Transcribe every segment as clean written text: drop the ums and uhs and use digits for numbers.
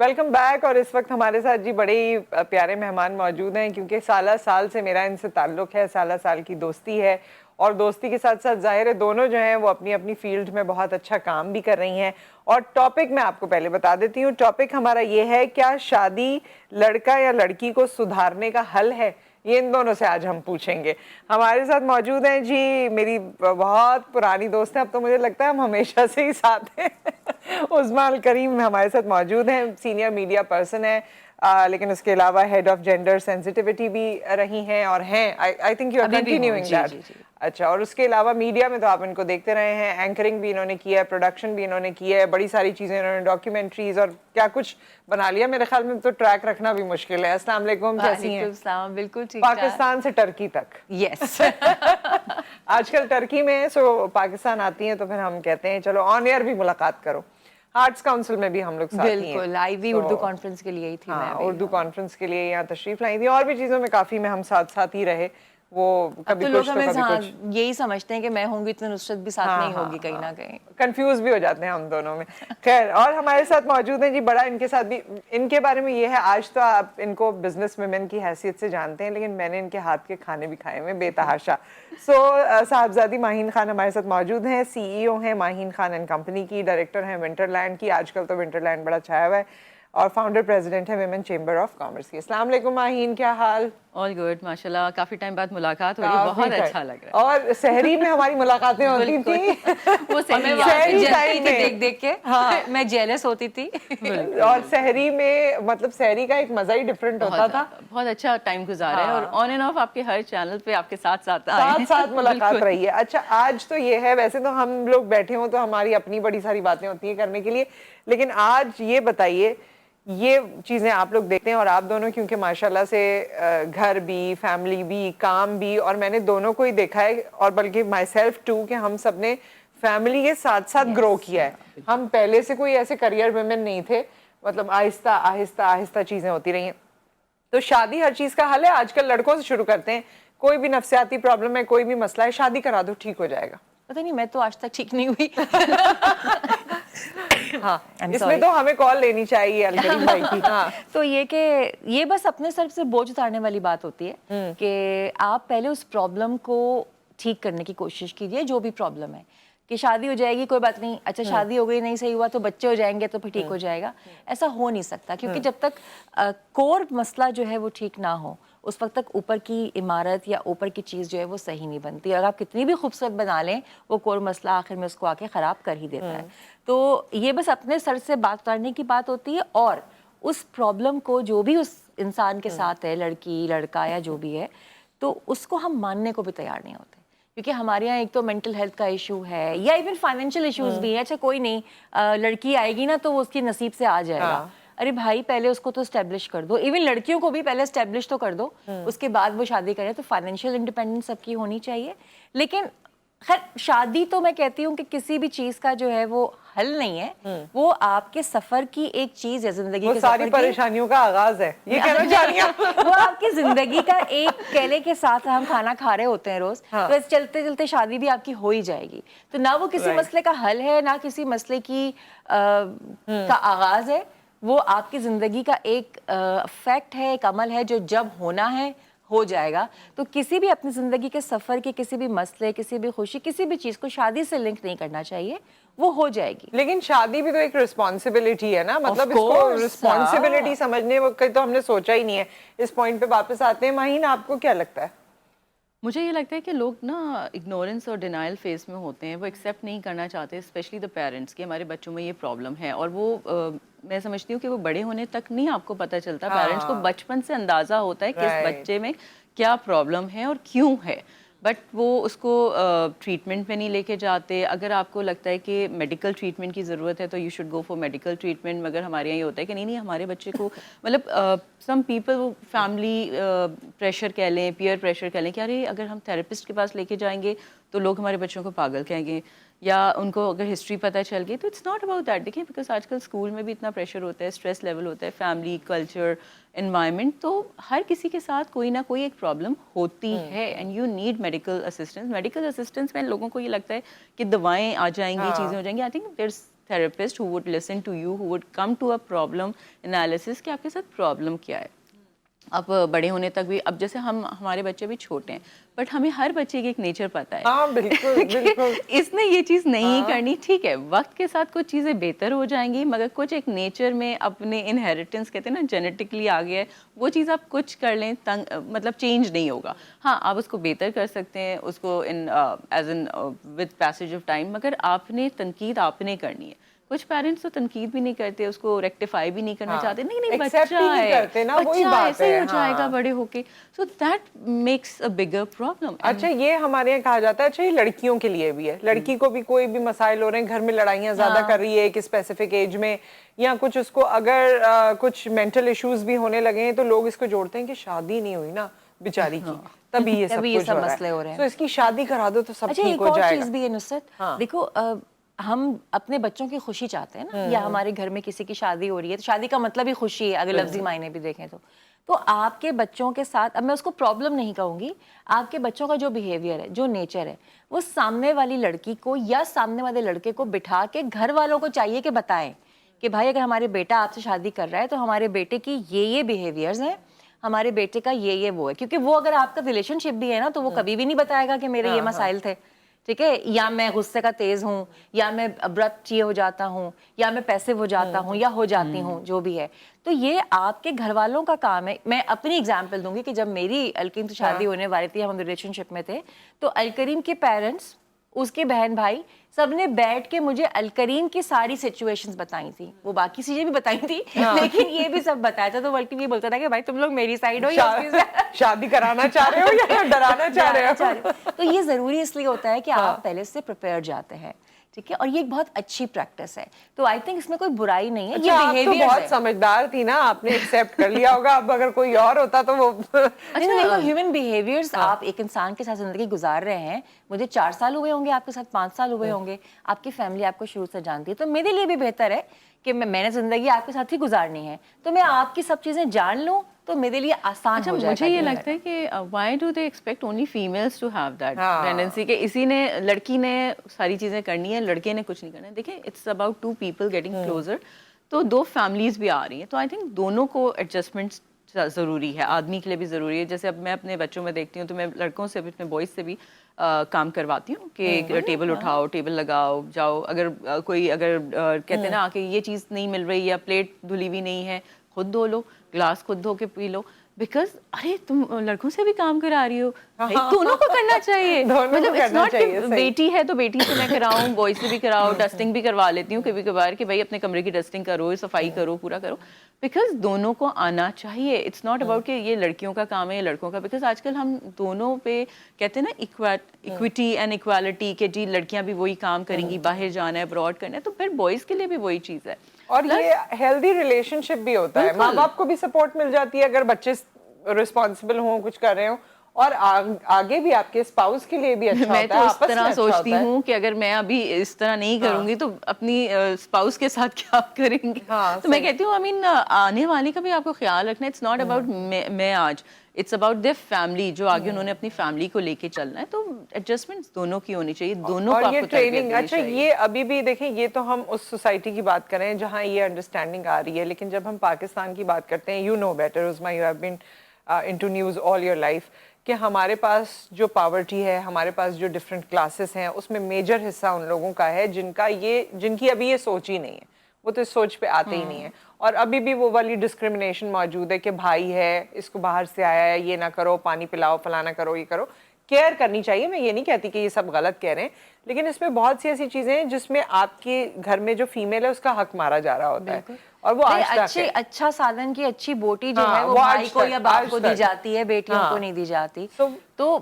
Welcome back. اور اس وقت ہمارے ساتھ جی بڑے ہی پیارے مہمان موجود ہیں, کیونکہ سالہ سال سے میرا ان سے تعلق ہے, سالہ سال کی دوستی ہے, اور دوستی کے ساتھ ساتھ ظاہر ہے دونوں جو ہیں وہ اپنی اپنی فیلڈ میں بہت اچھا کام بھی کر رہی ہیں. اور ٹاپک میں آپ کو پہلے بتا دیتی ہوں, ٹاپک ہمارا یہ ہے, کیا شادی لڑکا یا لڑکی کو سدھارنے کا حل ہے؟ یہ ان دونوں سے آج ہم پوچھیں گے. ہمارے ساتھ موجود ہیں جی میری بہت پرانی دوست ہیں, اب تو مجھے لگتا ہے ہم ہمیشہ سے ہی ساتھ ہیں. عظمیٰ الکریم ہمارے ساتھ موجود ہیں, سینئر میڈیا پرسن ہیں, لیکن اس کے علاوہ ہیڈ آف جینڈر سینسٹیوٹی بھی رہی ہیں اور ہیں. I think you are continuing that. اچھا, اور اس کے علاوہ میڈیا میں تو آپ ان کو دیکھتے رہے ہیں, اینکرنگ بھی انہوں نے کیا ہے, پروڈکشن بھی انہوں نے کیا ہے, بڑی ساری چیزیں انہوں نے ڈاکیومنٹریز اور کیا کچھ بنا لیا. میرے خیال میں تو ٹریک رکھنا بھی مشکل ہے. السلام علیکم, کیسی ہیں؟ السلام, بالکل ٹھیک. پاکستان سے ٹرکی تک. یس. آج کل ٹرکی میں سو پاکستان آتی ہیں تو پھر ہم کہتے ہیں چلو آن ایئر بھی ملاقات کرو. آرٹس کاؤنسل میں بھی ہم لوگ ساتھی ہیں. بالکل, آئی بھی اردو کانفرنس کے لیے ہی تھی. ہاں, اردو کانفرنس کے لیے یہاں تشریف لائی تھی, اور بھی چیزوں میں کافی میں ہم ساتھ ساتھ ہی رہے. وہ کبھی لوگ کچھ تو ہمیں کبھی کچھ یہی سمجھتے ہیں کہ میں ہوں گی تو نصرت بھی ساتھ نہیں ہوگی, کہیں نہ کہیں کنفیوز بھی ہو جاتے ہیں ہم دونوں میں. خیر, اور ہمارے ساتھ موجود ہیں جی, بڑا ان کے ساتھ بھی, ان کے بارے میں یہ ہے, آج تو آپ ان کو بزنس ویمن کی حیثیت سے جانتے ہیں, لیکن میں نے ان کے ہاتھ کے کھانے بھی کھائے ہوئے بے تحاشا. صاحبزادی ماہین خان ہمارے ساتھ موجود ہیں, سی ای او ہیں ماہین خان اینڈ کمپنی کی, ڈائریکٹر ہیں ونٹر لینڈ کی, آج کل تو ونٹر لینڈ بڑا چھایا ہوا ہے, اور فاؤنڈر پریزیڈنٹ ہے ویمن چیمبر آف کامرس کی. السلام علیکم ماہین, کیا حال؟ آل گڈ, ماشاء اللہ, کافی ٹائم بعد ملاقات ہو رہی ہے, بہت اچھا لگ رہا ہے. اور سحری میں ہماری ملاقاتیں ہوتی تھیں, وہ سحری ٹائم میں دیکھ دیکھ کے میں جیلس ہوتی تھی. اور سحری میں مطلب سحری کا ایک مزہ ہی ڈفرینٹ ہوتا تھا. بہت اچھا ٹائم گزارا ہے, اور آن اینڈ آف آپ کے ہر چینل پہ آپ کے ساتھ ملاقات رہی ہے. اچھا, آج تو یہ ہے, ویسے تو ہم لوگ بیٹھے ہوں تو ہماری اپنی بڑی ساری باتیں ہوتی ہیں کرنے کے لیے, لیکن آج یہ بتائیے, یہ چیزیں آپ لوگ دیکھتے ہیں, اور آپ دونوں کیونکہ ماشاءاللہ سے گھر بھی, فیملی بھی, کام بھی, اور میں نے دونوں کو ہی دیکھا ہے, اور بلکہ مائی سیلف ٹو, کہ ہم سب نے فیملی کے ساتھ ساتھ گرو کیا ہے. ہم پہلے سے کوئی ایسے کریئر ویمن نہیں تھے, مطلب آہستہ آہستہ آہستہ چیزیں ہوتی رہی ہیں. تو شادی ہر چیز کا حل ہے. آج کل لڑکوں سے شروع کرتے ہیں, کوئی بھی نفسیاتی پرابلم ہے, کوئی بھی مسئلہ ہے, شادی کرا دو, ٹھیک ہو جائے گا. پتہ نہیں, میں تو آج تک ٹھیک نہیں ہوئی. ہاں, اس میں تو ہمیں کال لینی چاہیے الکریم بھائی کی. ہاں, تو یہ کہ یہ بس اپنے سر سے بوجھ اتارنے والی بات ہوتی ہے کہ آپ پہلے اس پرابلم کو ٹھیک کرنے کی کوشش کیجیے, جو بھی پرابلم ہے. کہ شادی ہو جائے گی, کوئی بات نہیں, اچھا شادی ہو گئی, نہیں صحیح ہوا تو بچے ہو جائیں گے تو پھر ٹھیک ہو جائے گا. ایسا ہو نہیں سکتا, کیونکہ جب تک کور مسئلہ جو ہے وہ ٹھیک نہ ہو, اس وقت تک اوپر کی عمارت یا اوپر کی چیز جو ہے وہ صحیح نہیں بنتی. اور آپ کتنی بھی خوبصورت بنا لیں, وہ کور مسئلہ آخر میں اس کو آ کے خراب کر ہی دیتا ہے. تو یہ بس اپنے سر سے بات کرنے کی بات ہوتی ہے, اور اس پرابلم کو جو بھی اس انسان کے ساتھ ہے, لڑکی لڑکا یا جو بھی ہے, تو اس کو ہم ماننے کو بھی تیار نہیں ہوتے. کیونکہ ہمارے یہاں ایک تو مینٹل ہیلتھ کا ایشو ہے, یا ایون فائنینشیل ایشوز بھی ہیں. اچھا کوئی نہیں, لڑکی آئے گی نا تو وہ اس کی نصیب سے آ جائے گا. ارے بھائی, پہلے اس کو تو اسٹیبلش کر دو. ایون لڑکیوں کو بھی پہلے اسٹیبلش تو کر دو, اس کے بعد وہ شادی کرے. تو فائنینشیل انڈیپینڈنس سب کی ہونی چاہیے. لیکن خیر, شادی تو میں کہتی ہوں کہ کسی بھی چیز کا جو ہے وہ حل نہیں ہے, وہ آپ کے سفر کی ایک چیز ہے, زندگی کے ساری پریشانیوں کا آغاز ہے, یہ کہنا چاہ رہی ہیں. وہ آپ کی زندگی کا ایک کیلے کے ساتھ ہم کھانا کھا رہے ہوتے ہیں روز, تو چلتے چلتے شادی بھی آپ کی ہو ہی جائے گی. تو نہ وہ کسی مسئلے کا حل ہے, نہ کسی مسئلے کی کا آغاز ہے. وہ آپ کی زندگی کا ایک فیکٹ ہے, ایک عمل ہے, جو جب ہونا ہے ہو جائے گا. تو کسی بھی اپنی زندگی کے سفر کے کسی بھی مسئلے, کسی بھی خوشی, کسی بھی چیز کو شادی سے لنک نہیں کرنا چاہیے, وہ ہو جائے گی. لیکن شادی بھی تو ایک رسپانسبلٹی ہے نا, مطلب اس کو رسپانسبلٹی سمجھنے تو ہم نے سوچا ہی نہیں ہے. اس پوائنٹ پہ واپس آتے ہیں. ماہین, آپ کو کیا لگتا ہے؟ مجھے یہ لگتا ہے کہ لوگ نا اگنورنس اور ڈینائل فیس میں ہوتے ہیں, وہ ایکسیپٹ نہیں کرنا چاہتے, اسپیشلی دا پیرنٹس, کہ ہمارے بچوں میں یہ پرابلم ہے. اور وہ میں سمجھتی ہوں کہ وہ بڑے ہونے تک نہیں آپ کو پتہ چلتا. پیرنٹس کو بچپن سے اندازہ ہوتا ہے کہ اس بچے میں کیا پرابلم ہے اور کیوں ہے, بٹ وہ اس کو ٹریٹمنٹ میں نہیں لے کے جاتے. اگر آپ کو لگتا ہے کہ میڈیکل ٹریٹمنٹ کی ضرورت ہے تو you should go for medical treatment. مگر ہمارے یہاں یہ ہوتا ہے کہ نہیں ہمارے بچے کو, مطلب سم پیپل, وہ فیملی پریشر کہہ لیں, پیئر پریشر کہہ لیں, کہ ارے اگر ہم تھراپسٹ کے پاس لے کے جائیں گے تو لوگ ہمارے بچوں کو پاگل کہیں گے, یا ان کو اگر ہسٹری پتہ چل گئی. تو اٹس ناٹ اباؤٹ دیٹ. دیکھیں, بیکاز آج کل اسکول میں بھی اتنا پریشر ہوتا ہے, اسٹریس لیول ہوتا ہے, فیملی, کلچر, انوائرمنٹ, تو ہر کسی کے ساتھ کوئی نہ کوئی ایک پرابلم ہوتی ہے. And you need medical assistance. Medical assistance میں لوگوں کو یہ لگتا ہے کہ دوائیں آ جائیں گی, چیزیں ہو جائیں گی. I think there is therapist who would listen to you, who would come to a problem analysis کہ آپ کے ساتھ پرابلم کیا ہے. اب بڑے ہونے تک بھی, اب جیسے ہمارے بچے بھی چھوٹے ہیں, بٹ ہمیں ہر بچے کی ایک نیچر پتہ ہے. ہاں بالکل بالکل. اس نے یہ چیز نہیں کرنی, ٹھیک ہے, وقت کے ساتھ کچھ چیزیں بہتر ہو جائیں گی, مگر کچھ ایک نیچر میں اپنے انہیریٹنس کہتے ہیں نا, جینیٹکلی آ گیا ہے, وہ چیز آپ کچھ کر لیں مطلب چینج نہیں ہوگا. ہاں آپ اس کو بہتر کر سکتے ہیں, اس کو as an with passage of time, مگر آپ نے تنقید آپ نے کرنی ہے. کچھ پیرنٹس تو تنقید بھی نہیں کرتے, اس کو ریکٹیفائی بھی نہیں کرنا چاہتے, نہیں بچہ ہے, بچہ ایسے ہی ہو جائے گا بڑے ہو کے. So that makes a bigger problem. اچھا یہ ہمارے یہاں کہا جاتا ہے, اچھا یہ لڑکیوں کے لیے بھی ہے, لڑکی کو بھی کوئی بھی مسائل ہو رہے ہیں, گھر میں لڑائیاں زیادہ کر رہی ہے ایک اسپیسیفک ایج میں, یا کچھ اس کو اگر کچھ مینٹل ایشوز بھی ہونے لگے ہیں, تو لوگ اس کو جوڑتے ہیں کہ شادی نہیں ہوئی نا بیچاری کی, تبھی یہ سب کچھ مسئلے ہو رہے ہیں. تو اس کی شادی کرا دو تو سب ٹھیک ہو جائے گا. ایک اور چیز بھی ہے نصرت, دیکھو ہم اپنے بچوں کی خوشی چاہتے ہیں نا, یا ہمارے گھر میں کسی کی شادی ہو رہی ہے, تو شادی کا مطلب ہی خوشی ہے اگر لفظی معنی بھی دیکھیں تو آپ کے بچوں کے ساتھ, اب میں اس کو پرابلم نہیں کہوں گی, آپ کے بچوں کا جو بیہیویئر ہے, جو نیچر ہے, وہ سامنے والی لڑکی کو یا سامنے والے لڑکے کو بٹھا کے گھر والوں کو چاہیے کہ بتائیں کہ بھائی اگر ہمارے بیٹا آپ سے شادی کر رہا ہے تو ہمارے بیٹے کی یہ بیہیویئرز ہیں, ہمارے بیٹے کا یہ وہ ہے. کیونکہ وہ اگر آپ کا ریلیشن شپ بھی ہے نا, تو وہ کبھی بھی نہیں بتائے گا کہ میرے یہ مسائل تھے, ٹھیک ہے, یا میں غصے کا تیز ہوں, یا میں ابرپٹ ہو جاتا ہوں, یا میں پیسو ہو جاتا ہوں, یا ہو جاتی ہوں, جو بھی ہے. تو یہ آپ کے گھر والوں کا کام ہے. میں اپنی اگزامپل دوں گی کہ جب میری الکریم سے شادی ہونے والی تھی, ہم ریلیشن شپ میں تھے, تو الکریم کے پیرنٹس, اس کے بہن بھائی, سب نے بیٹھ کے مجھے الکریم کی ساری سچویشنز بتائی تھی. وہ باقی چیزیں بھی بتائی تھی, لیکن یہ بھی سب بتایا تھا. تو بلکہ یہ بولتا تھا کہ بھائی تم لوگ میری سائڈ ہو, یا شادی کرانا چاہ رہے ہو یا ڈرانا چاہ رہے ہو. تو یہ ضروری اس لیے ہوتا ہے کہ آپ پہلے سے پریپیئر جاتے ہیں, ٹھیک ہے, اور یہ ایک بہت اچھی پریکٹس ہے. تو آئی تھنک اس میں کوئی برائی نہیں ہے. یہ آپ تو بہت سمجھدار تھی نا, آپ نے ایکسیپٹ کر لیا ہوگا. اب اگر کوئی اور ہوتا تو وہ ہیومن بیہیویئرز, آپ ایک انسان کے ساتھ زندگی گزار رہے ہیں, مجھے 4 سال ہوئے ہوں گے, آپ کے ساتھ 5 سال ہوئے ہوں گے, آپ کی فیملی آپ کو شروع سے جانتی ہے, تو میرے لیے بھی بہتر ہے کہ میں نے زندگی آپ کے ساتھ ہی گزارنی ہے, تو میں آپ کی سب چیزیں جان لوں, تو میرے لیے آسان ہو جائے گا. مجھے یہ لگتا ہے کہ why do they expect only families to have that tendency کہ اسی نے, لڑکی نے ساری چیزیں کرنی ہے, لڑکے نے کچھ نہیں کرنا ہے. دیکھیں it's about 2 people getting closer, تو 2 فیملیز بھی آ رہی ہیں, تو آئی تھنک دونوں کو ایڈجسٹمنٹس ضروری ہے, آدمی کے لیے بھی ضروری ہے. جیسے اب میں اپنے بچوں میں دیکھتی ہوں, تو میں لڑکوں سے بھی, اپنے بوائز سے بھی کام کرواتی ہوں کہ ٹیبل اٹھاؤ, ٹیبل لگاؤ, جاؤ, اگر کوئی اگر کہتے ہیں نا کہ یہ چیز نہیں مل رہی یا پلیٹ دھلی ہوئی نہیں ہے, خود دھو لو, گلاس خود دھو کے پی لو. بیکاز ارے تم لڑکوں سے بھی کام کرا رہی ہو, دونوں کو کرنا چاہیے. مطلب اٹس ناٹ کہ بیٹی ہے تو بیٹی سے میں کراؤں, بوائز سے بھی کراؤ, ڈسٹنگ بھی کروا لیتی ہوں کبھی کبھار کہ بھائی اپنے کمرے کی ڈسٹنگ کرو, صفائی کرو, پورا کرو, بیکاز دونوں کو آنا چاہیے. اٹس ناٹ اباؤٹ کہ یہ لڑکیوں کا کام ہے یا لڑکوں کا, بیکاز آج کل ہم دونوں پہ کہتے ہیں نا اکویٹی اینڈ اکوالٹی, کہ جی لڑکیاں بھی وہی کام کریں گی, باہر جانا ہے, ابراڈ کرنا ہے, تو پھر بوائز کے لیے بھی وہی چیز ہے. اور یہ ہیلدی ریلیشن شپ بھی ہوتا ہے, ماں باپ کو بھی سپورٹ مل جاتی ہے اگر بچے ریسپانسبل ہوں, کچھ کر رہے ہوں, اور آگے بھی آپ کے اسپاؤس کے لیے بھی اچھا ہوتا ہے. میں تو اس طرح سوچتی ہوں کہ اگر میں ابھی اس طرح نہیں کروں گی تو اپنی اسپاؤس کے ساتھ کیا کریں گے. تو میں کہتی ہوں, آئی مین آنے والے کا بھی آپ کو خیال رکھنا ہے. اٹس ناٹ اباؤٹ میں آج, اٹس اباؤٹ دیئر فیملی, جو آگے انہوں نے اپنی فیملی کو لے کے چلنا ہے. تو ایڈجسٹمنٹس دونوں کی ہونی چاہیے, دونوں کو آپ کو تربیت دینی چاہیے. اچھا یہ ابھی بھی دیکھیں, یہ تو ہم اس سوسائٹی کی بات کر رہے ہیں جہاں یہ انڈرسٹینڈنگ آ رہی ہے, لیکن جب ہم پاکستان کی بات کرتے ہیں, you know better Uzma, you have been into news all your life, کہ ہمارے پاس جو پاورٹی ہے, ہمارے پاس جو ڈفرینٹ کلاسز ہیں, اس میں میجر حصہ ان لوگوں کا ہے جن کی ابھی یہ سوچ ہی نہیں ہے, وہ تو اس سوچ پہ آتے ہی نہیں ہے. اور ابھی بھی وہ والی ڈسکریمنیشن موجود ہے کہ بھائی ہے, اس کو باہر سے آیا ہے, یہ نہ کرو, پانی پلاؤ, فلانا کرو, یہ کرو. کیئر کرنی چاہیے, میں یہ نہیں کہتی کہ یہ سب غلط کہہ رہے ہیں, لیکن اس میں بہت سی ایسی چیزیں ہیں جس میں آپ کے گھر میں جو فیمیل ہے اس کا حق مارا جا رہا ہوتا ہے, اور وہ اچھا سادن کی اچھی بوٹی جو ہے وہ بھائی کو یا باپ کو دی جاتی ہے, بیٹیوں کو نہیں دی جاتی. تو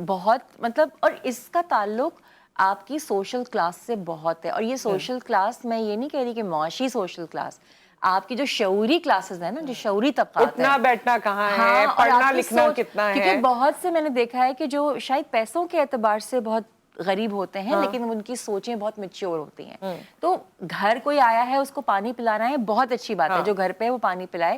بہت مطلب, اور اس کا تعلق آپ کی سوشل کلاس سے بہت ہے. اور یہ سوشل کلاس, میں یہ نہیں کہہ رہی کہ معاشی سوشل کلاس, آپ کی جو شعوری کلاسز ہیں نا, جو شعوری طبقات ہے, اٹھنا بیٹھنا کہاں ہے, پڑھنا لکھنا کتنا ہے. کیونکہ بہت سے میں نے دیکھا ہے کہ جو شاید پیسوں کے اعتبار سے بہت غریب ہوتے ہیں, لیکن ان کی سوچیں بہت میچور ہوتی ہیں. تو گھر کوئی آیا ہے, اس کو پانی پلانا ہے, بہت اچھی بات ہے, جو گھر پہ وہ پانی پلائے,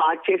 5-6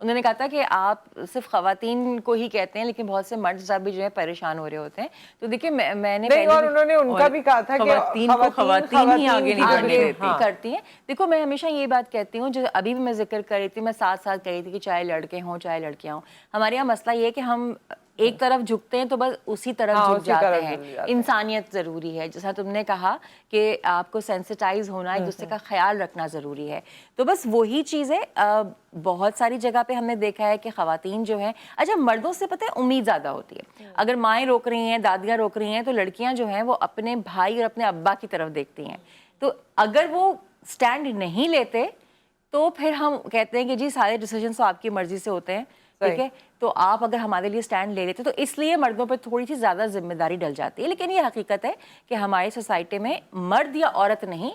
انہوں نے کہا تھا کہ آپ صرف خواتین کو ہی کہتے ہیں لیکن بہت سے مرد صاحب بھی جو ہے پریشان ہو رہے ہوتے ہیں. تو دیکھیں میں نے نہیں، اور انہوں نے ان کا بھی کہا تھا کہ خواتین ہی آگے نہیں بڑھنے دیتی کرتی ہیں. دیکھو میں ہمیشہ یہ بات کہتی ہوں جو ابھی بھی میں ذکر کر رہی تھی, میں ساتھ ساتھ کہہ رہی تھی کہ چاہے لڑکے ہوں چاہے لڑکیاں ہوں, ہمارے یہاں مسئلہ یہ ہے کہ ہم ایک طرف جھکتے ہیں تو بس اسی طرف جھک جاتے ہیں. انسانیت ضروری ہے, جیسا تم نے کہا کہ آپ کو سینسٹائز ہونا, ایک دوسرے کا خیال رکھنا ضروری ہے. تو بس وہی چیز ہے. بہت ساری جگہ پہ ہم نے دیکھا ہے کہ خواتین جو ہیں, اچھا مردوں سے پتہ ہے امید زیادہ ہوتی ہے. اگر مائیں روک رہی ہیں, دادیاں روک رہی ہیں, تو لڑکیاں جو ہیں وہ اپنے بھائی اور اپنے ابا کی طرف دیکھتی ہیں. تو اگر وہ سٹینڈ نہیں لیتے تو پھر ہم کہتے ہیں کہ جی سارے ڈیسیجنز تو آپ کی مرضی سے ہوتے ہیں, ٹھیک ہے, تو آپ اگر ہمارے لیے سٹینڈ لے لیتے تو اس لیے مردوں پہ تھوڑی سی زیادہ ذمہ داری ڈل جاتی ہے. لیکن یہ حقیقت ہے کہ ہماری سوسائٹی میں مرد یا عورت نہیں,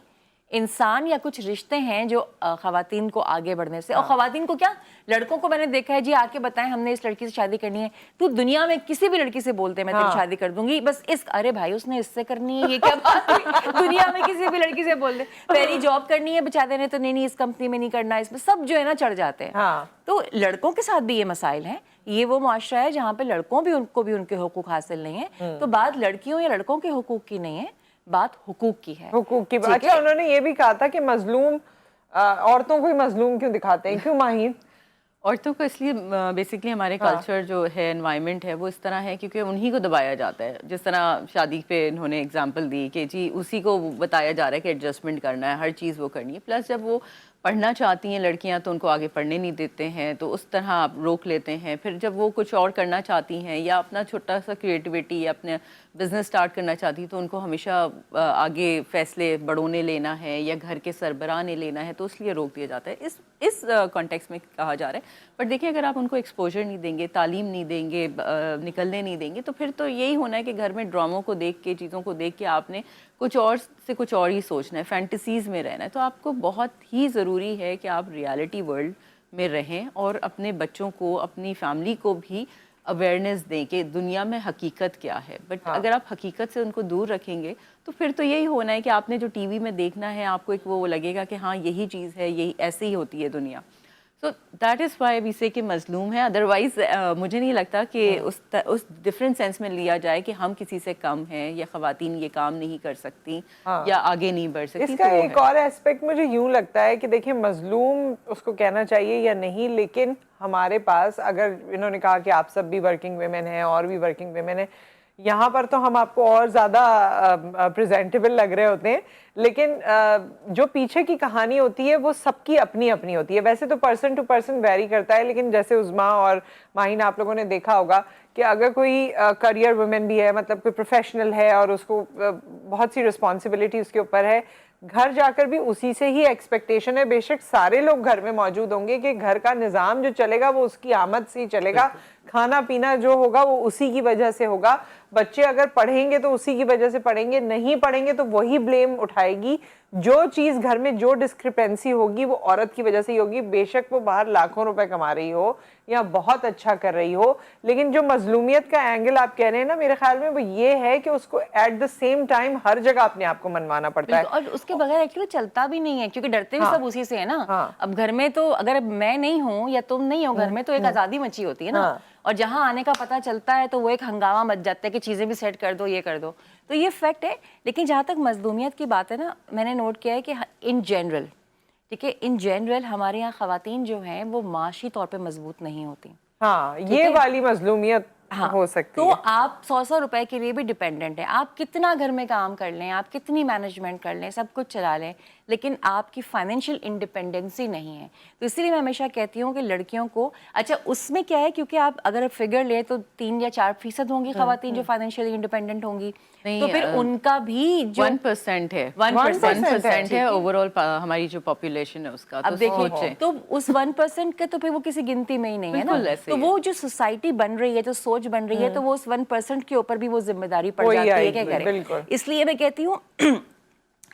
انسان یا کچھ رشتے ہیں جو خواتین کو آگے بڑھنے سے, اور خواتین کو کیا, لڑکوں کو میں نے دیکھا ہے جی آ کے بتائیں ہم نے اس لڑکی سے شادی کرنی ہے, تو دنیا میں کسی بھی لڑکی سے بولتے ہیں میں تیری شادی کر دوں گی, بس اس ارے بھائی اس نے اس سے کرنی ہے, یہ کیا بات ہے, دنیا میں کسی بھی لڑکی سے بولتے پہلی جاب کرنی ہے بچا دینے, تو نہیں اس کمپنی میں نہیں کرنا, اس میں سب جو ہے نا چڑھ جاتے ہیں. تو لڑکوں کے ساتھ بھی یہ مسائل ہیں. یہ وہ معاشرہ ہے جہاں پہ لڑکوں بھی ان کو بھی ان کے حقوق حاصل نہیں ہیں. تو بات لڑکیوں یا لڑکوں کے حقوق کی نہیں ہے, بات حقوق کی ہے. حقوق کی بات. اچھا انہوں نے یہ بھی کہا تھا کہ مظلوم عورتوں کو ہی مظلوم کیوں دکھاتے ہیں, کیوں ماہین؟ عورتوں کو اس لیے بیسکلی ہمارے کلچر جو ہے, انوائرمنٹ ہے, وہ اس طرح ہے کیونکہ انہی کو دبایا جاتا ہے. جس طرح شادی پہ انہوں نے اگزامپل دی کہ جی اسی کو بتایا جا رہا ہے کہ ایڈجسٹمنٹ کرنا ہے, ہر چیز وہ کرنی ہے. پلس جب وہ پڑھنا چاہتی ہیں لڑکیاں تو ان کو آگے پڑھنے نہیں دیتے ہیں, تو اس طرح آپ روک لیتے ہیں. پھر جب وہ کچھ اور کرنا چاہتی ہیں یا اپنا چھوٹا سا کریٹیوٹی یا اپنے بزنس سٹارٹ کرنا چاہتی ہیں, تو ان کو ہمیشہ آگے فیصلے بڑوں نے لینا ہے یا گھر کے سربراہ نے لینا ہے, تو اس لیے روک دیا جاتا ہے. اس کانٹیکس میں کہا جا رہا ہے. بٹ دیکھیں اگر آپ ان کو ایکسپوجر نہیں دیں گے, تعلیم نہیں دیں گے, نکلنے نہیں دیں گے, تو پھر تو یہی ہونا ہے کہ گھر میں ڈراموں کو دیکھ کے, چیزوں کو دیکھ کے آپ نے کچھ اور سے کچھ اور ہی سوچنا ہے, فینٹیسیز میں رہنا ہے. تو آپ کو بہت ہی ضروری ہے کہ آپ ریالٹی ورلڈ میں رہیں اور اپنے بچوں کو, اپنی فیملی کو بھی اویئرنیس دیں کہ دنیا میں حقیقت کیا ہے. بٹ اگر آپ حقیقت سے ان کو دور رکھیں گے تو پھر تو یہی ہونا ہے کہ آپ نے جو ٹی وی میں دیکھنا ہے, آپ کو ایک وہ لگے گا کہ ہاں یہی چیز ہے, یہی ایسے ہی ہوتی ہے دنیا. So that is why we سے کہ مظلوم ہے. ادروائز مجھے نہیں لگتا کہ اس ڈفرینٹ سینس میں لیا جائے کہ ہم کسی سے کم ہیں یا خواتین یہ کام نہیں کر سکتی یا آگے نہیں بڑھ سکتی. اس کا ایک اور ایسپیکٹ مجھے یوں لگتا ہے کہ دیکھیں مظلوم اس کو کہنا چاہیے یا نہیں, لیکن ہمارے پاس اگر انہوں نے کہا کہ آپ سب بھی ورکنگ ویمن ہیں اور بھی ورکنگ ویمن ہیں, یہاں پر تو ہم آپ کو اور زیادہ پریزنٹیبل لگ رہے ہوتے ہیں, لیکن جو پیچھے کی کہانی ہوتی ہے وہ سب کی اپنی اپنی ہوتی ہے. ویسے تو پرسن ٹو پرسن ویری کرتا ہے, لیکن جیسے عظما اور ماہین آپ لوگوں نے دیکھا ہوگا کہ اگر کوئی کریئر وومن بھی ہے, مطلب کوئی پروفیشنل ہے اور اس کو بہت سی رسپانسبلٹی اس کے اوپر ہے, گھر جا کر بھی اسی سے ہی ایکسپیکٹیشن ہے. بے شک سارے لوگ گھر میں موجود ہوں گے کہ گھر کا نظام جو چلے گا وہ اس کی آمد سے ہی چلے گا, کھانا پینا جو ہوگا وہ اسی کی وجہ سے ہوگا, بچے اگر پڑھیں گے تو اسی کی وجہ سے پڑھیں گے, نہیں پڑھیں گے تو وہی بلیم اٹھائے گی. جو چیز گھر میں جو ڈسکرپنسی ہوگی وہ عورت کی وجہ سے ہی ہوگی, بے شک وہ باہر لاکھوں روپے کما رہی ہو یا بہت اچھا کر رہی ہو. لیکن جو مظلومیت کا اینگل آپ کہہ رہے ہیں نا, میرے خیال میں وہ یہ ہے کہ اس کو ایٹ دا سیم ٹائم ہر جگہ اپنے آپ کو منوانا پڑتا ہے, اور اس کے بغیر ایکچولی چلتا بھی نہیں ہے, کیونکہ ڈرتے بھی سب اسی سے ہے نا. اب گھر میں تو اگر میں نہیں ہوں یا تم نہیں ہو گھر میں تو ایک آزادی مچی ہوتی ہے نا, اور جہاں آنے کا پتہ چلتا ہے تو وہ ایک ہنگامہ مچ جاتا ہے کہ چیزیں بھی سیٹ کر دو, یہ کر دو. تو یہ فیکٹ ہے. لیکن جہاں تک مظلومیت کی بات ہے نا, میں نے نوٹ کیا ہے کہ ان جنرل, ٹھیک ہے, ان جنرل ہمارے یہاں خواتین جو ہیں وہ معاشی طور پہ مضبوط نہیں ہوتی. ہاں یہ والی مظلومیت ہو سکتی ہے. تو آپ 100 روپے کے لیے بھی ڈیپینڈنٹ ہیں, آپ کتنا گھر میں کام کر لیں, آپ کتنی مینجمنٹ کر لیں, سب کچھ چلا لیں, لیکن آپ کی فائنینشیل انڈیپینڈنسی نہیں ہے. تو اسی لیے میں ہمیشہ کہتی ہوں کہ لڑکیوں کو, اچھا اس میں کیا ہے, کیونکہ آپ اگر فگر لیں تو 3 یا 4% ہوں گی خواتین جو فائنینشیلی انڈیپینڈنٹ ہوں گی, تو پھر ان کا بھی جو 1% ہے, 1% ہے اوور آل ہماری جو پاپولیشن ہے اس کا. اب دیکھیں تو اس 1% کے تو پھر وہ کسی گنتی میں ہی نہیں ہے نا. تو وہ جو سوسائٹی بن رہی ہے, جو سوچ بن رہی ہے, تو وہ اس 1% کے اوپر بھی وہ ذمہ داری پڑ جاتی ہے کہ کریں. اس لیے میں کہتی ہوں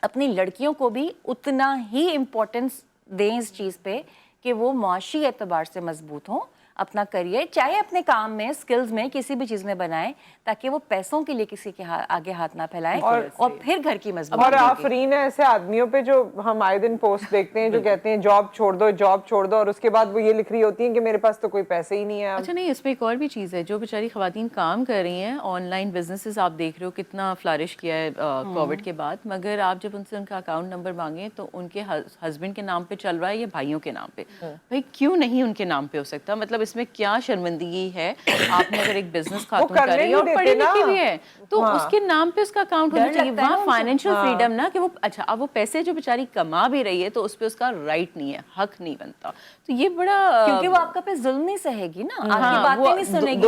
اپنی لڑکیوں کو بھی اتنا ہی امپورٹنس دیں اس چیز پہ کہ وہ معاشی اعتبار سے مضبوط ہوں, اپنا کریئر چاہے اپنے کام میں اسکلز میں کسی بھی چیز میں بنائیں تاکہ وہ پیسوں کے لیے کسی کے آگے ہاتھ نہ پھیلائیں اور پھر گھر کی مضبوطی. اور آفرین ہے ایسے آدمیوں پہ جو ہم آئے دن پوسٹ دیکھتے ہیں جو کہتے ہیں جاب چھوڑ دو اور اس کے بعد وہ یہ لکھ رہی ہوتی ہیں کہ میرے پاس تو کوئی پیسے ہی نہیں ہے. اچھا نہیں، اس میں ایک اور بھی چیز ہے، جو بیچاری خواتین کام کر رہی ہیں آن لائن بزنسز، آپ دیکھ رہے ہو کتنا فلرش کیا ہے کووڈ کے بعد، مگر آپ جب ان سے ان کا اکاؤنٹ نمبر مانگیں تو ان کے ہسبینڈ کے نام پہ چل رہا ہے یا بھائیوں کے نام پہ. بھائی کیوں نہیں ان کے نام پہ ہو سکتا؟ مطلب اس میں کیا شرمندگی ہے؟ آپ نے اگر ایک بزنس خاتون کر رہی ہے اور پڑھی لکھی بھی ہے تو اس کے نام پہ اس کا اکاؤنٹ ہونا چاہیے. وہاں فائنینشیل فریڈم نا کہ وہ اچھا اب وہ پیسے جو بیچاری کما بھی رہی ہے تو اس پہ اس کا رائٹ نہیں ہے، حق نہیں بنتا. تو یہ بڑا کیونکہ وہ آپ کا پہ ظلم نہیں سہے گی نا، آپ کی باتیں نہیں سنے گی،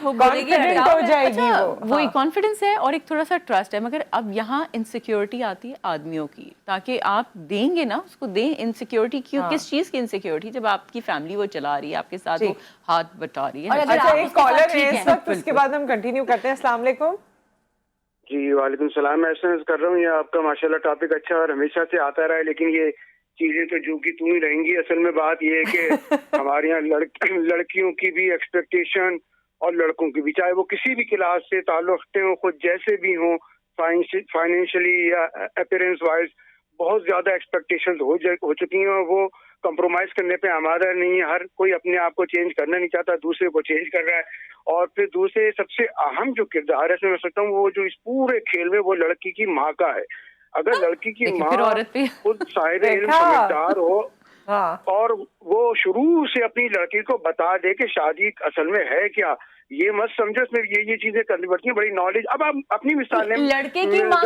وہ بولے گی ہو جائے گی. وہ ایک کانفیڈنس ہے اور ایک تھوڑا سا ٹرسٹ ہے. مگر اب یہاں انسیکیورٹی آتی ہے آدمیوں کی، تاکہ آپ دیں گے نا اس کو دیں. انسیکیورٹی کیوں؟ کس چیز کی انسیکیورٹی؟ جب آپ کی فیملی وہ چلا رہی ہے، آپ کے ساتھ وہ ہاتھ بٹا رہی ہے. اچھا ایک کالر ہے اس وقت، اس کے بعد ہم کنٹینیو کرتے ہیں. السلام علیکم. جی وعلیکم السلام. میں ایسا کر رہا ہوں، یہ آپ کا ماشاءاللہ ٹاپک اچھا اور ہمیشہ سے آتا رہا ہے، لیکن یہ چیزیں تو جو کی توں ہی رہیں گی. اصل میں بات یہ ہے کہ ہمارے یہاں لڑکیوں کی بھی ایکسپیکٹیشن اور لڑکوں کی بھی، چاہے وہ کسی بھی کلاس سے تعلق رکھتے ہوں، خود جیسے بھی ہوں، فائنینشلی یا اپیرنس وائز بہت زیادہ ایکسپیکٹیشن ہو چکی ہیں اور وہ کمپرومائز کرنے پہ آمادہ نہیں ہے. ہر کوئی اپنے آپ کو چینج کرنا نہیں چاہتا، دوسرے کو چینج کر رہا ہے. اور پھر دوسرے سب سے اہم جو کردار ہے میں سمجھتا ہوں وہ جو اس پورے کھیل میں وہ لڑکی کی ماں کا ہے. اگر لڑکی کی ماں خود صاحب علم سمجھدار ہو اور وہ شروع سے اپنی لڑکی کو بتا دے کہ شادی اصل میں ہے کیا، یہ مت سمجھو اس میں یہ چیزیں کرنی پڑتی ہیں، بڑی نالج. اب آپ اپنی مثال لیں، لڑکے کی ماں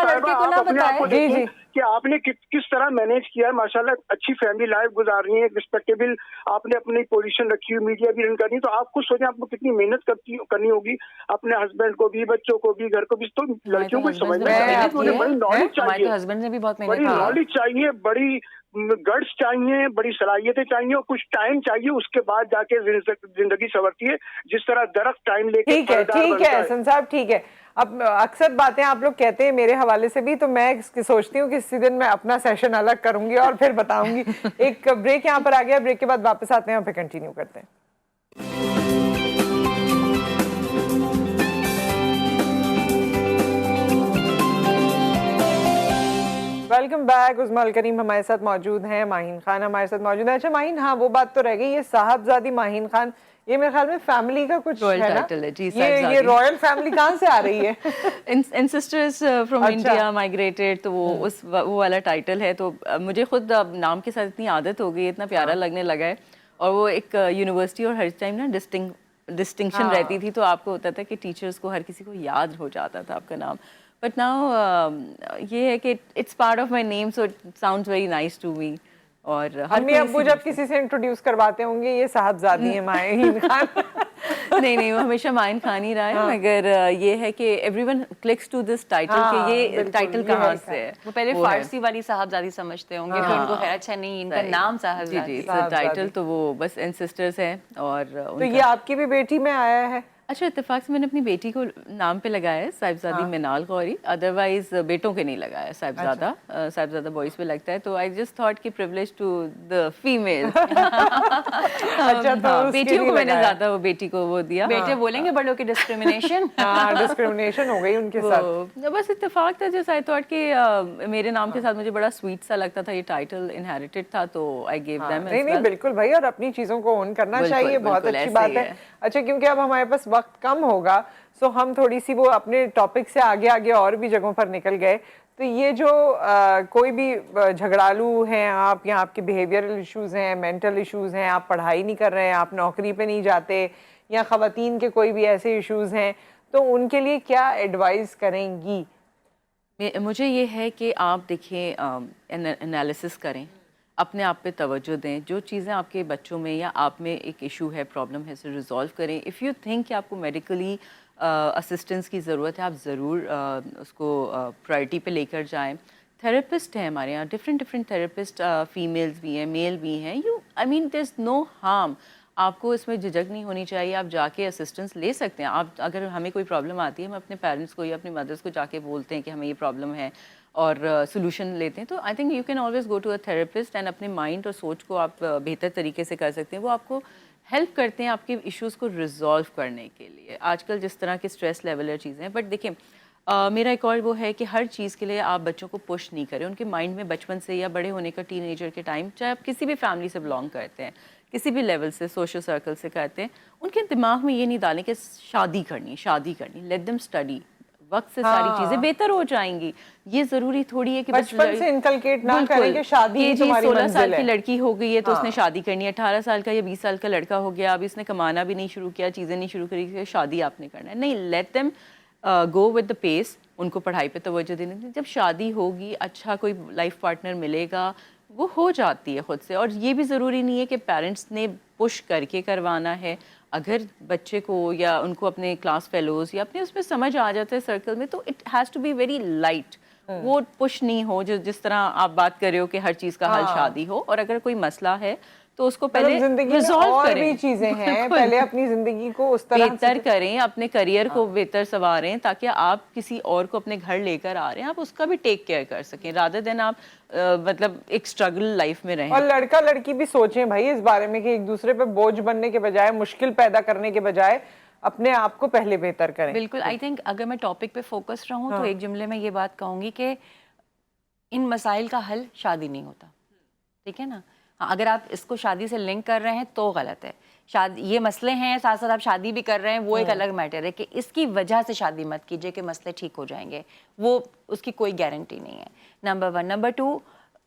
لڑکے کو نہ بتائے کہ آپ نے کس طرح مینیج کیا ہے. ماشاءاللہ اچھی فیملی لائف گزار رہی ہے، ریسپیکٹیبل آپ نے اپنی پوزیشن رکھی ہوئی، میڈیا بھی رن کرنی، تو آپ خود سوچیں آپ کو کتنی محنت کرنی ہوگی اپنے ہسبینڈ کو بھی، بچوں کو بھی، گھر کو بھی. تو لڑکیوں کو سمجھنا چاہیے کہ انہیں بڑی نالج چاہیے، بڑی نالج چاہیے، بڑی گٹس چاہیے، بڑی صلاحیتیں چاہیے اور کچھ ٹائم چاہیے. اس کے بعد جا کے زندگی سنورتی ہے، جس طرح درخت ٹائم لے کے. ٹھیک ہے حسن صاحب، ٹھیک ہے. اب اکثر باتیں آپ لوگ کہتے ہیں میرے حوالے سے بھی، تو میں سوچتی ہوں کہ اسی دن میں اپنا سیشن الگ کروں گی اور پھر بتاؤں گی. ایک بریک یہاں پر آ گیا، بریک کے بعد واپس آتے ہیں اور پھر کنٹینیو کرتے ہیں. Welcome back. عظمیٰ الکریم ہمارے ساتھ موجود ہیں، ماہین خان ہمارے ساتھ موجود ہیں. اچھا ماہین، ہاں وہ بات تو رہ گئی، یہ صاحبزادی ماہین خان، یہ میرے خیال میں فیملی کا کچھ ہے نا، یہ رائل فیملی کہاں سے آ رہی ہے؟ انسسٹرز فرام انڈیا مائگریٹڈ، تو وہ والا ٹائٹل ہے. تو مجھے خود نام کے ساتھ اتنی عادت ہو گئی، اتنا پیارا لگنے لگا ہے. اور وہ ایک یونیورسٹی اور ہر ٹائم نا ڈسٹنکشن رہتی تھی، تو آپ کو ہوتا تھا کہ ٹیچرز کو ہر کسی کو یاد ہو جاتا تھا آپ کا نام. بٹ ناؤ یہ ہے کہ it's part of my name, so it sounds very nice to me. اور امی ابو جب کسی سے انٹروڈیوس کرواتے ہوں گے یہ صاحبزادی ہیں ماہین خان. نہیں وہ ہمیشہ ماہین خان ہی رہا ہے، مگر یہ ہے کہ everyone clicks to this title کہ یہ ٹائٹل کہاں سے ہے. وہ پہلے فارسی والی صاحبزادی سمجھتے ہوں گے، پھر ان کو خیر اچھا نہیں، ان کا نام صاحبزادی. جی ٹائٹل تو وہ بس انسسٹرز ہیں. اور تو یہ آپ کی بھی بیٹی میں آیا ہے؟ اچھا اتفاق سے میں نے اپنی بیٹی کو نام پہ لگایا ہے صاحبزادی منال غوری، ادروائز بیٹوں کے نہیں لگایا صاحبزادہ بوائز پہ لگتا ہے. تو آئی جسٹ تھاٹ کہ پریولیج ٹو دا فیمیل. بیٹیوں کو میں نے زیادہ وہ بیٹی کو وہ دیا. بیٹے بولیں گے بڑوں کی ڈسکریمنیشن ڈسکریمنیشن ہو گئی ان کے ساتھ. بس اتفاق تھا، جیسے آئی تھاٹ کہ میرے نام کے ساتھ مجھے بڑا سویٹ سا لگتا تھا، یہ ٹائٹل انہیریٹڈ تھا تو آئی گیو دیم. نہیں بالکل بھائی، اور اپنی چیزوں کو اون کرنا چاہیے، بہت اچھی بات ہے. اچھا کیونکہ اب ہمارے پاس وقت کم ہوگا، سو ہم تھوڑی سی وہ اپنے ٹاپک سے آگے اور بھی جگہوں پر نکل گئے. تو یہ جو کوئی بھی جھگڑالو ہیں آپ، یا آپ کے بیہیویئرل ایشوز ہیں، مینٹل ایشوز ہیں، آپ پڑھائی نہیں کر رہے ہیں، آپ نوکری پہ نہیں جاتے، یا خواتین کے کوئی بھی ایسے ایشوز ہیں، تو ان کے لیے کیا ایڈوائز کریں گی؟ مجھے یہ ہے کہ آپ دیکھیں، انالیسس کریں، اپنے آپ پہ توجہ دیں. جو چیزیں آپ کے بچوں میں یا آپ میں ایک ایشو ہے، پرابلم ہے، اسے ریزالو کریں. اف یو تھنک کہ آپ کو میڈیکلی اسسٹنس کی ضرورت ہے، آپ ضرور اس کو پرائرٹی پہ لے کر جائیں. تھراپسٹ ہیں ہمارے یہاں، ڈفرینٹ تھراپسٹ، فیمیلز بھی ہیں، میل بھی ہیں. آئی مین دیر از نو ہارم. آپ کو اس میں جھجک نہیں ہونی چاہیے، آپ جا کے اسسٹنس لے سکتے ہیں. آپ اگر ہمیں کوئی پرابلم آتی ہے، ہم اپنے پیرنٹس کو یا اپنی مدرس کو جا کے بولتے ہیں کہ ہمیں یہ پرابلم ہے، اور سولوشن لیتے ہیں. تو I think you can always go to a therapist and اپنے مائنڈ اور سوچ کو آپ بہتر طریقے سے کر سکتے ہیں. وہ آپ کو ہیلپ کرتے ہیں آپ کے ایشوز کو ریزالو کرنے کے لیے. آج کل جس طرح کے اسٹریس لیول اور چیزیں ہیں, بٹ دیکھیں میرا ایک اور وہ ہے کہ ہر چیز کے لیے آپ بچوں کو پش نہیں کریں. ان کے مائنڈ میں بچپن سے یا بڑے ہونے کا ٹین ایجر کے ٹائم, چاہے آپ کسی بھی فیملی سے بلانگ کرتے ہیں, کسی بھی لیول سے سوشل سرکل سے کرتے ہیں, ان کے دماغ میں یہ نہیں ڈالیں کہ شادی کرنی. Let them study. وقت سے ساری چیزیں بہتر ہو جائیں گی. یہ ضروری تھوڑی ہے کہ بچپن سے انکلکیٹ نہ کریں کہ شادی ہی تمہاری 16 منزل سال ہے. کی لڑکی ہو گئی ہے تو اس نے شادی کرنی ہے, 18 سال کا یا 20 سال کا لڑکا ہو گیا, اب اس نے کمانا بھی نہیں شروع کیا, چیزیں نہیں شروع کری, شادی آپ نے کرنا ہے. نہیں, let them go with the peace. ان کو پڑھائی پہ توجہ دینی تھی. جب شادی ہوگی, اچھا کوئی لائف پارٹنر ملے گا, وہ ہو جاتی ہے خود سے. اور یہ بھی ضروری نہیں ہے کہ پیرنٹس نے پش کر کے کروانا ہے. اگر بچے کو یا ان کو اپنے کلاس فیلوز یا اپنے اس میں سمجھ آ جاتا ہے سرکل میں, تو it has to be very light. وہ پش نہیں ہو جس طرح آپ بات کر رہے ہو کہ ہر چیز کا حل شادی ہو. اور اگر کوئی مسئلہ ہے تو اس کو پہلے زندگی میں اور بھی چیزیں ہیں, پہلے اپنی زندگی کو اس طرح بہتر کریں, اپنے کریئر کو بہتر سنواریں, تاکہ آپ کسی اور کو اپنے گھر لے کر آ رہے ہیں, آپ اس کا بھی ٹیک کیئر کر سکیں, رادر دین آپ مطلب ایک اسٹرگل لائف میں رہیں. اور لڑکا لڑکی بھی سوچیں بھائی اس بارے میں کہ ایک دوسرے پہ بوجھ بننے کے بجائے, مشکل پیدا کرنے کے بجائے اپنے آپ کو پہلے بہتر کریں. بالکل. آئی تھنک اگر میں ٹاپک پہ فوکس رہوں تو ایک جملے میں یہ بات کہوں گی کہ ان مسائل کا حل شادی نہیں ہوتا. ٹھیک ہے نا. اگر آپ اس کو شادی سے لنک کر رہے ہیں تو غلط ہے. یہ مسئلے ہیں, ساتھ ساتھ آپ شادی بھی کر رہے ہیں, وہ ایک الگ میٹر ہے کہ اس کی وجہ سے شادی مت کیجیے کہ مسئلے ٹھیک ہو جائیں گے. وہ اس کی کوئی گارنٹی نہیں ہے. نمبر 1. نمبر 2,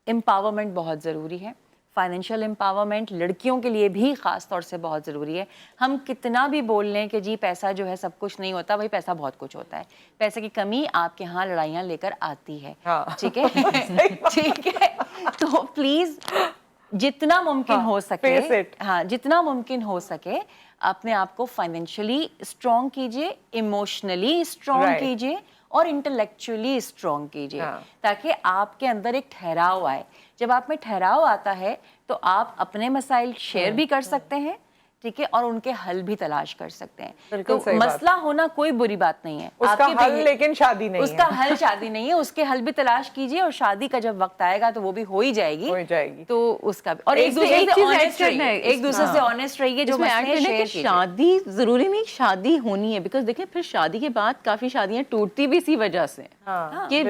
امپاورمنٹ بہت ضروری ہے. فائنینشیل امپاورمنٹ لڑکیوں کے لیے بھی خاص طور سے بہت ضروری ہے. ہم کتنا بھی بول لیں کہ جی پیسہ جو ہے سب کچھ نہیں ہوتا, بھائی پیسہ بہت کچھ ہوتا ہے. پیسے کی کمی آپ کے ہاں لڑائیاں لے کر آتی ہے. ٹھیک ہے, ٹھیک ہے. تو پلیز جتنا ممکن ہو سکے, ہاں جتنا ممکن ہو سکے اپنے آپ کو فائنینشلی اسٹرانگ کیجیے, ایموشنلی اسٹرانگ کیجیے اور انٹلیکچولی اسٹرانگ کیجیے, تاکہ آپ کے اندر ایک ٹھہراؤ آئے. جب آپ میں ٹھہراؤ آتا ہے تو آپ اپنے مسائل شیئر بھی کر سکتے ہیں, ٹھیک ہے, اور ان کے حل بھی تلاش کر سکتے ہیں. تو مسئلہ ہونا کوئی بری بات نہیں ہے, اس کا حل لیکن شادی نہیں ہے. اس کا حل شادی نہیں ہے, اس کے حل بھی تلاش کیجیے, اور شادی کا جب وقت آئے گا تو وہ بھی ہو ہی جائے گی. تو اس کا بھی, اور ایک دوسرے سے آنیسٹ رہیے. جو شادی ضروری نہیں شادی ہونی ہے, بیکاز دیکھیں پھر شادی کے بعد کافی شادیاں ٹوٹتی بھی اسی وجہ سے کہ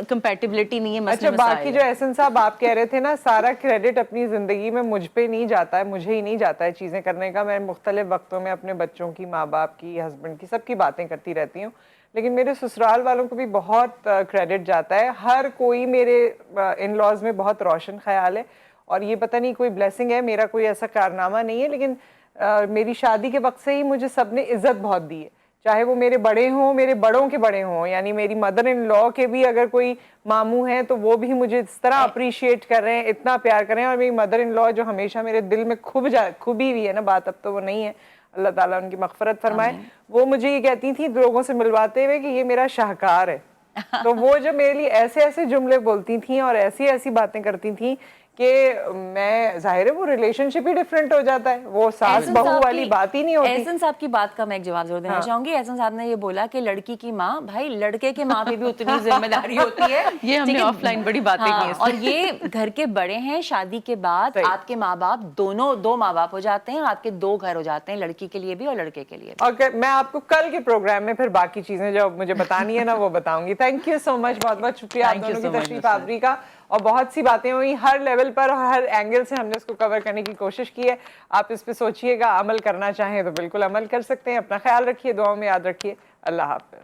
کمپیٹیبلٹی نہیں ہے. اچھا, باقی جو احسن صاحب آپ کہہ رہے تھے نا, سارا کریڈٹ اپنی زندگی میں مجھ پہ نہیں جاتا ہے, مجھے ہی نہیں جاتا ہے چیزیں کرنے کا. میں مختلف وقتوں میں اپنے بچوں کی, ماں باپ کی, ہسبینڈ کی, سب کی باتیں کرتی رہتی ہوں, لیکن میرے سسرال والوں کو بھی بہت کریڈٹ جاتا ہے. ہر کوئی میرے ان لاز میں بہت روشن خیال ہے, اور یہ پتہ نہیں کوئی بلیسنگ ہے, میرا کوئی ایسا کارنامہ نہیں ہے, لیکن میری شادی کے وقت سے ہی مجھے سب نے عزت بہت دی ہے. چاہے وہ میرے بڑے ہوں, میرے بڑوں کے بڑے ہوں, یعنی میری مدر ان لا کے بھی اگر کوئی ماموں ہیں تو وہ بھی مجھے اس طرح اپریشیٹ کر رہے ہیں, اتنا پیار کر رہے ہیں. اور میری مدر ان لا جو ہمیشہ میرے دل میں کھبی ہوئی ہے نا بات, اب تو وہ نہیں ہے, اللہ تعالیٰ ان کی مغفرت فرمائے, وہ مجھے یہ کہتی تھی لوگوں سے ملواتے ہوئے کہ یہ میرا شاہکار ہے. تو وہ جب میرے لیے ایسے ایسے جملے بولتی تھیں اور ایسی ایسی باتیں کرتی تھیں کہ میں, ظاہر ہے وہ ریلیشن شپ ہی ڈفرینٹ ہو جاتا ہے, وہ ساس بہو والی بات ہی نہیں ہوتی. احسن صاحب کی بات کا میں ایک جواب ضرور دینا چاہوں گی. احسن صاحب نے یہ بولا کہ لڑکی کی ماں, بھائی لڑکے کے ماں پہ بھی اتنی ذمہ داری ہوتی ہے. یہ ہم نے آف لائن بڑی باتیں کی ہیں, اور یہ گھر کے بڑے ہیں. شادی کے بعد آپ کے ماں باپ دونوں, 2 ماں باپ ہو جاتے ہیں, آپ کے 2 گھر ہو جاتے ہیں, لڑکی کے لیے بھی اور لڑکے کے لیے بھی. اور میں آپ کو کل کے پروگرام میں پھر باقی چیزیں جو مجھے بتانی ہے نا وہ بتاؤں گی. تھینک یو سو مچ, بہت بہت شکریہ آپ دونوں کی تشریف آوری کا. اور بہت سی باتیں ہوئی, ہر لیول پر اور ہر اینگل سے ہم نے اس کو کور کرنے کی کوشش کی ہے. آپ اس پہ سوچئے گا, عمل کرنا چاہیں تو بالکل عمل کر سکتے ہیں. اپنا خیال رکھیے, دعاؤں میں یاد رکھیے. اللہ حافظ.